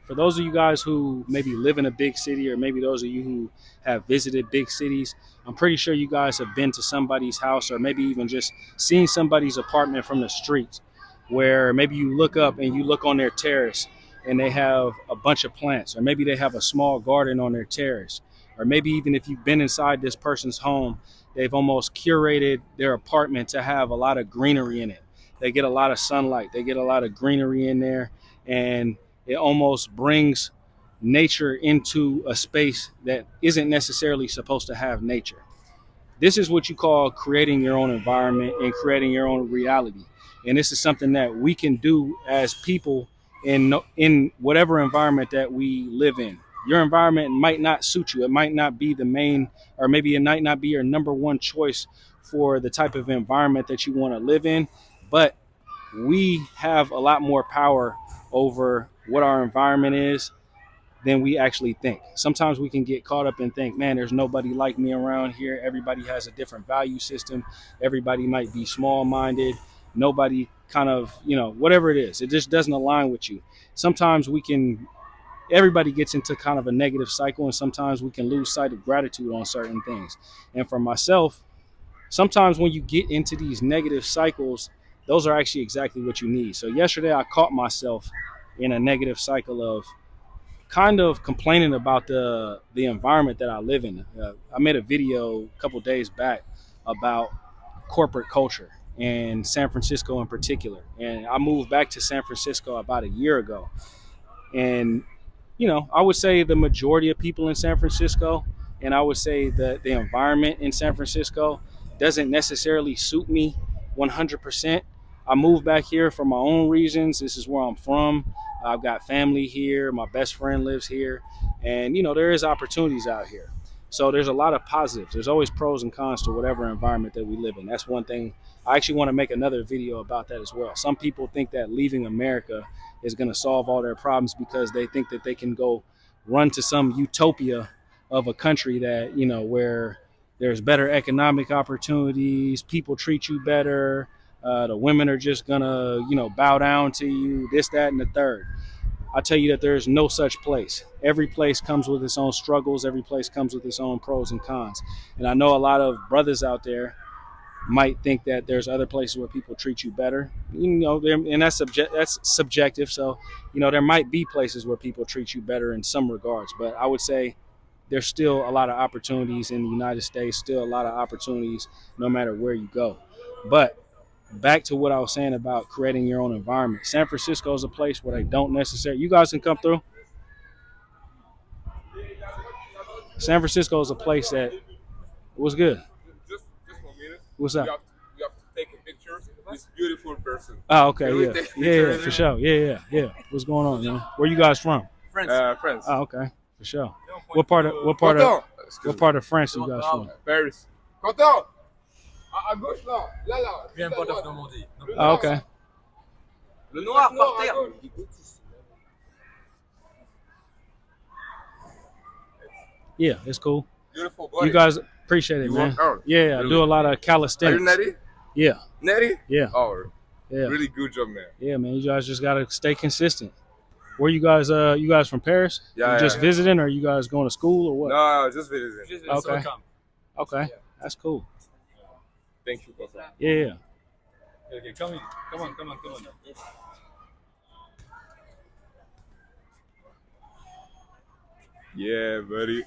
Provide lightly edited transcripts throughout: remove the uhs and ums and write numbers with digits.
for those of you guys who maybe live in a big city, or maybe those of you who have visited big cities, I'm pretty sure you guys have been to somebody's house, or maybe even just seen somebody's apartment from the streets, where maybe you look up and you look on their terrace and they have a bunch of plants, or maybe they have a small garden on their terrace, or maybe even if you've been inside this person's home, they've almost curated their apartment to have a lot of greenery in it. They get a lot of sunlight, they get a lot of greenery in there, and it almost brings nature into a space that isn't necessarily supposed to have nature. This is what you call creating your own environment and creating your own reality. And this is something that we can do as people in whatever environment that we live in. Your environment might not suit you. It might not be the main, or maybe it might not be your number one choice for the type of environment that you want to live in. But we have a lot more power over what our environment is than we actually think. Sometimes we can get caught up and think, man, there's nobody like me around here. Everybody has a different value system. Everybody might be small minded. Nobody kind of, whatever it is, it just doesn't align with you. Sometimes everybody gets into kind of a negative cycle, and sometimes we can lose sight of gratitude on certain things. And for myself, sometimes when you get into these negative cycles, those are actually exactly what you need. So yesterday I caught myself in a negative cycle of kind of complaining about the environment that I live in. I made a video a couple days back about corporate culture in San Francisco in particular. And I moved back to San Francisco about a year ago. And I would say the majority of people in San Francisco, and I would say that the environment in San Francisco doesn't necessarily suit me 100%. I moved back here for my own reasons. This is where I'm from. I've got family here. My best friend lives here. And, there is opportunities out here. So there's a lot of positives. There's always pros and cons to whatever environment that we live in. That's one thing. I actually want to make another video about that as well. Some people think that leaving America is going to solve all their problems because they think that they can go run to some utopia of a country that, where there's better economic opportunities, people treat you better, the women are just going to, bow down to you, this, that, and the third. I tell you that there's no such place. Every place comes with its own struggles. Every place comes with its own pros and cons. And I know a lot of brothers out there might think that there's other places where people treat you better, and that's subjective. So, there might be places where people treat you better in some regards, but I would say there's still a lot of opportunities in the United States, still a lot of opportunities no matter where you go. But back to what I was saying about creating your own environment. San Francisco is a place where they don't necessarily, you guys can come through. San Francisco is a place that was good. Just 1 minute. What's up? You have to take a picture with this beautiful person. Oh, okay, Can we yeah, take a yeah, picture yeah, with for him? sure, yeah. What's going on, man? Where you guys from? France. Oh, okay, for sure. What part of France you guys from? Paris. Quentin, à gauche là, là. Viens pas de Normandie. Oh, okay. Le noir par terre. Yeah, it's cool. Beautiful body. You guys appreciate it, You man. work out. Yeah, I Really? do a lot of Are you calisthenics. Nettie? Yeah, Nettie? yeah, Oh, yeah, really good job, man. yeah, man. You guys just gotta stay consistent. Where you guys? You guys from Paris? Yeah, You just yeah. visiting, or you guys going to school, or what? No, just visiting. Okay. Okay, that's cool. Thank you, Quentin. Yeah. Okay, come in. Come on. Yeah, buddy.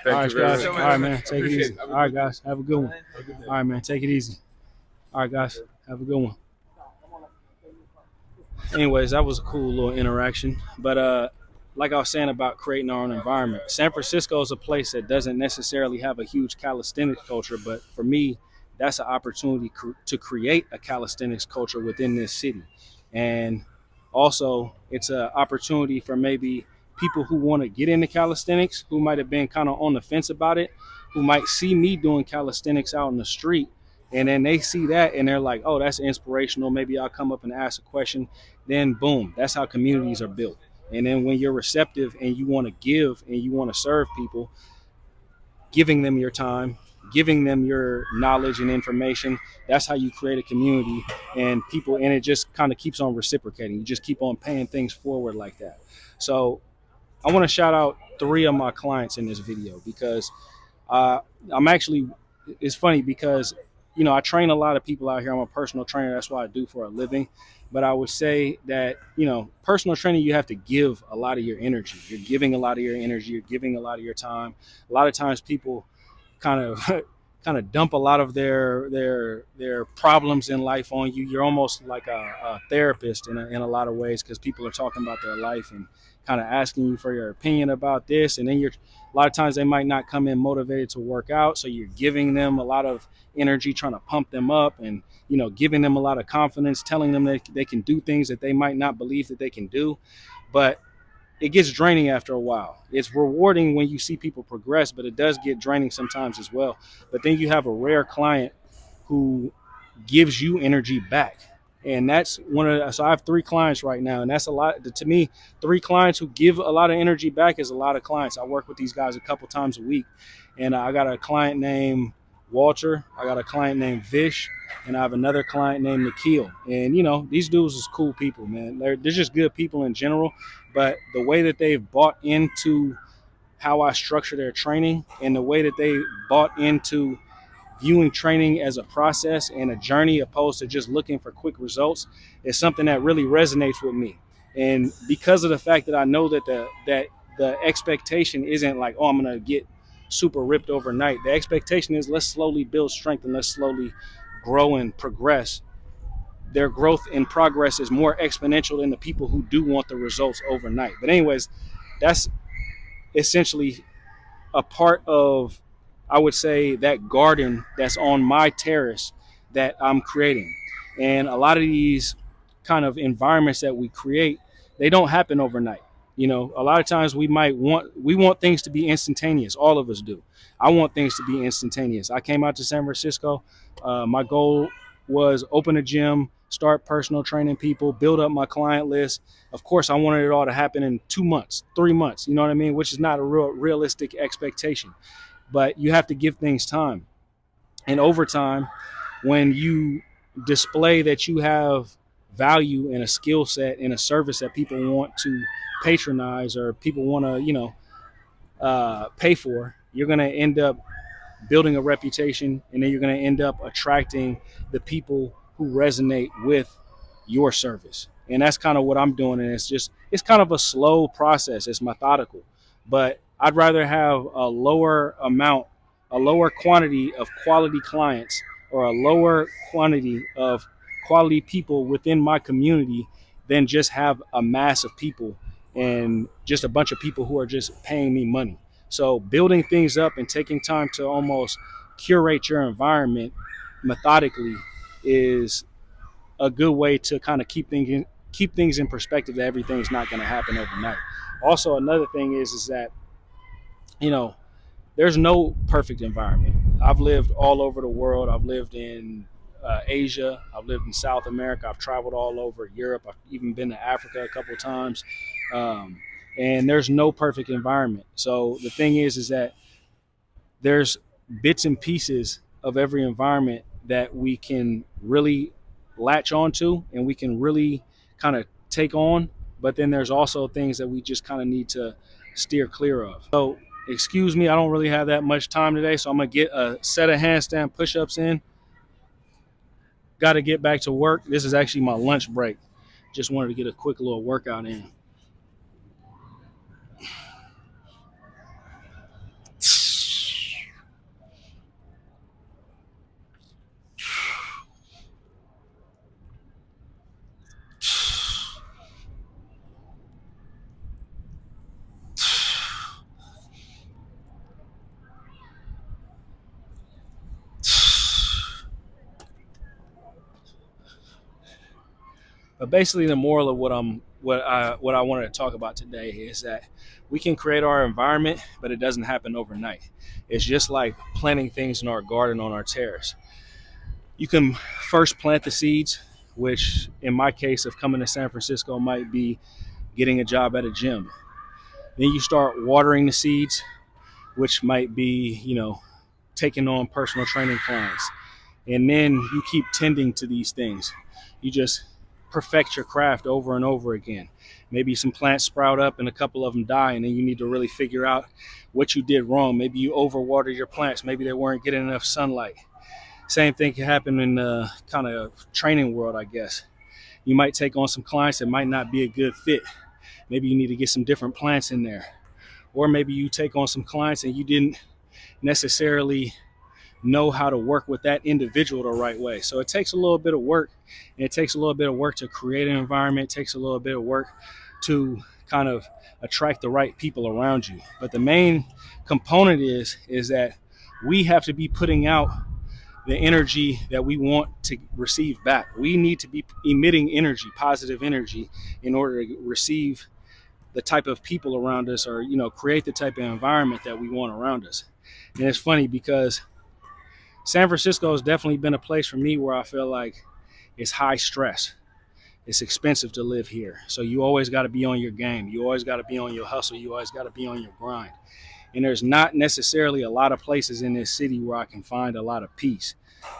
All right, Thank you very guys. much. All right, man. Take it Appreciate easy. it. All right, guys. Have a good one. All right, man. Take it easy. All right, guys. Have a good one. Anyways, that was a cool little interaction. But like I was saying about creating our own environment, San Francisco is a place that doesn't necessarily have a huge calisthenics culture, but for me, that's an opportunity to create a calisthenics culture within this city. And also, it's an opportunity for maybe people who want to get into calisthenics, who might have been kind of on the fence about it, who might see me doing calisthenics out in the street, and then they see that and they're like, oh, that's inspirational. Maybe I'll come up and ask a question. Then boom, that's how communities are built. And then when you're receptive and you want to give and you want to serve people, giving them your time, giving them your knowledge and information. That's how you create a community and people, and it just kind of keeps on reciprocating. You just keep on paying things forward like that. So I want to shout out three of my clients in this video because uh, I'm actually, it's funny because, I train a lot of people out here. I'm a personal trainer. That's what I do for a living. But I would say that, personal training, you have to give a lot of your energy. You're giving a lot of your energy. You're giving a lot of your time. A lot of times people kind of kind of dump a lot of their problems in life on you. You're almost like a therapist in a lot of ways because people are talking about their life and kind of asking you for your opinion about this, and then a lot of times they might not come in motivated to work out, so you're giving them a lot of energy, trying to pump them up, and giving them a lot of confidence, telling them that they can do things that they might not believe that they can do. But it gets draining after a while. It's rewarding when you see people progress, but it does get draining sometimes as well. But then you have a rare client who gives you energy back. And that's so I have three clients right now, and that's a lot to me. Three clients who give a lot of energy back is a lot of clients. I work with these guys a couple times a week, and I got a client named Walter, I got a client named Vish, and I have another client named Nikhil. And these dudes is cool people, man. They're just good people in general, but the way that they've bought into how I structure their training and the way that they bought into viewing training as a process and a journey opposed to just looking for quick results is something that really resonates with me. And because of the fact that I know that the expectation isn't like, oh, I'm going to get super ripped overnight. The expectation is let's slowly build strength and let's slowly grow and progress. Their growth and progress is more exponential than the people who do want the results overnight. But anyways, that's essentially a part of, I would say, that garden that's on my terrace that I'm creating. And a lot of these kind of environments that we create, they don't happen overnight. A lot of times we want things to be instantaneous. All of us do. I want things to be instantaneous. I came out to San Francisco. My goal was open a gym, start personal training people, build up my client list. Of course, I wanted it all to happen in 2 months, 3 months, you know what I mean? Which is not a realistic expectation, but you have to give things time. And over time, when you display that you have value and a skill set and a service that people want to patronize or people want to, pay for, you're going to end up building a reputation, and then you're going to end up attracting the people who resonate with your service. And that's kind of what I'm doing. And it's kind of a slow process. It's methodical, but I'd rather have a lower quantity of quality clients or a lower quantity of quality people within my community than just have a mass of people and just a bunch of people who are just paying me money. So building things up and taking time to almost curate your environment methodically is a good way to kind of keep things in perspective that everything's not going to happen overnight. Also, another thing is that you know there's no perfect environment. I've lived all over the world. I've lived in Asia. I've lived in South America. I've traveled all over Europe. I've even been to Africa a couple of times. Um, and there's no perfect environment. So the thing is that there's bits and pieces of every environment that we can really latch onto and we can really kind of take on. But then there's also things that we just kind of need to steer clear of. So excuse me, I don't really have that much time today, so I'm gonna get a set of handstand push-ups in. Got to get back to work. This is actually my lunch break. Just wanted to get a quick little workout in. But basically, the moral of what I wanted to talk about today is that we can create our environment, but it doesn't happen overnight. It's just like planting things in our garden on our terrace. You can first plant the seeds, which in my case of coming to San Francisco might be getting a job at a gym. Then you start watering the seeds, which might be, taking on personal training clients. And then you keep tending to these things. You just perfect your craft over and over again. Maybe some plants sprout up and a couple of them die, and then you need to really figure out what you did wrong. Maybe you overwatered your plants. Maybe they weren't getting enough sunlight. Same thing can happen in the kind of training world, I guess. You might take on some clients that might not be a good fit. Maybe you need to get some different plants in there. Or maybe you take on some clients and you didn't necessarily know how to work with that individual the right way. So it takes a little bit of work, and it takes a little bit of work to create an environment. It takes a little bit of work to kind of attract the right people around you. But the main component is that we have to be putting out the energy that we want to receive back. We need to be emitting energy, positive energy, in order to receive the type of people around us, or create the type of environment that we want around us. And it's funny because San Francisco has definitely been a place for me where I feel like it's high stress. It's expensive to live here. So you always got to be on your game. You always got to be on your hustle. You always got to be on your grind. And there's not necessarily a lot of places in this city where I can find a lot of peace.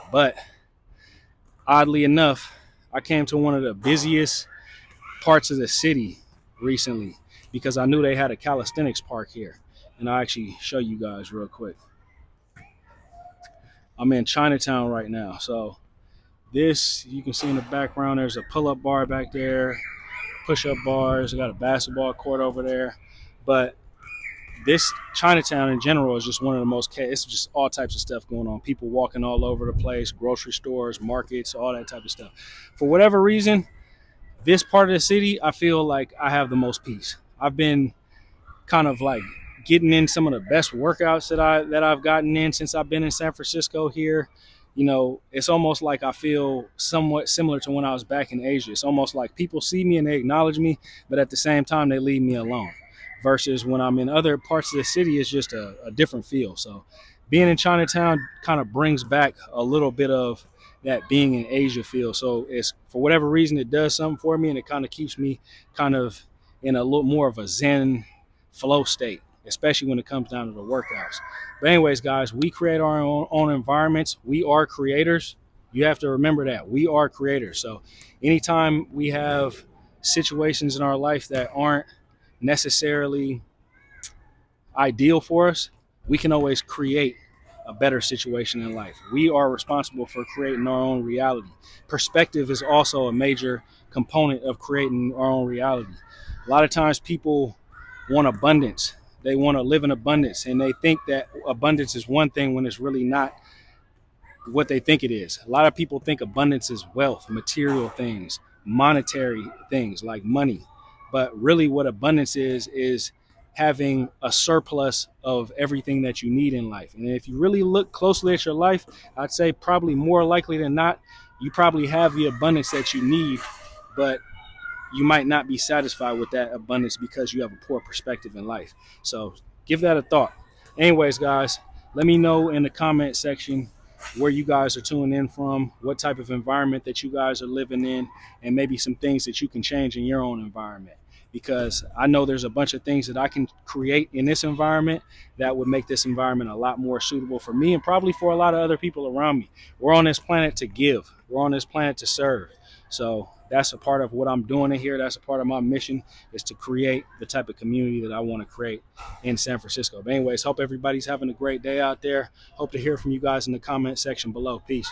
But oddly enough, I came to one of the busiest parts of the city recently because I knew they had a calisthenics park here. And I'll actually show you guys real quick. I'm in Chinatown right now. So this, you can see in the background, there's a pull-up bar back there, push-up bars. I got a basketball court over there. But this Chinatown in general is just one of the most, it's just all types of stuff going on. People walking all over the place, grocery stores, markets, all that type of stuff. For whatever reason, this part of the city, I feel like I have the most peace. I've been kind of like getting in some of the best workouts that I've gotten in since I've been in San Francisco here. It's almost like I feel somewhat similar to when I was back in Asia. It's almost like people see me and they acknowledge me, but at the same time, they leave me alone. Versus when I'm in other parts of the city, it's just a different feel. So being in Chinatown kind of brings back a little bit of that being in Asia feel. So it's, for whatever reason, it does something for me, and it kind of keeps me kind of in a little more of a Zen flow state, especially when it comes down to the workouts. But anyways, guys, we create our own environments. We are creators. You have to remember that. We are creators. So anytime we have situations in our life that aren't necessarily ideal for us, we can always create a better situation in life. We are responsible for creating our own reality. Perspective is also a major component of creating our own reality. A lot of times people want abundance. They want to live in abundance, and they think that abundance is one thing when it's really not what they think it is. A lot of people think abundance is wealth, material things, monetary things like money. But really what abundance is having a surplus of everything that you need in life. And if you really look closely at your life, I'd say probably more likely than not, you probably have the abundance that you need, but you might not be satisfied with that abundance because you have a poor perspective in life. So give that a thought. Anyways, guys, let me know in the comment section where you guys are tuning in from, what type of environment that you guys are living in, and maybe some things that you can change in your own environment. Because I know there's a bunch of things that I can create in this environment that would make this environment a lot more suitable for me and probably for a lot of other people around me. We're on this planet to give. We're on this planet to serve. So that's a part of what I'm doing in here. That's a part of my mission, is to create the type of community that I want to create in San Francisco. But anyways, hope everybody's having a great day out there. Hope to hear from you guys in the comment section below. Peace.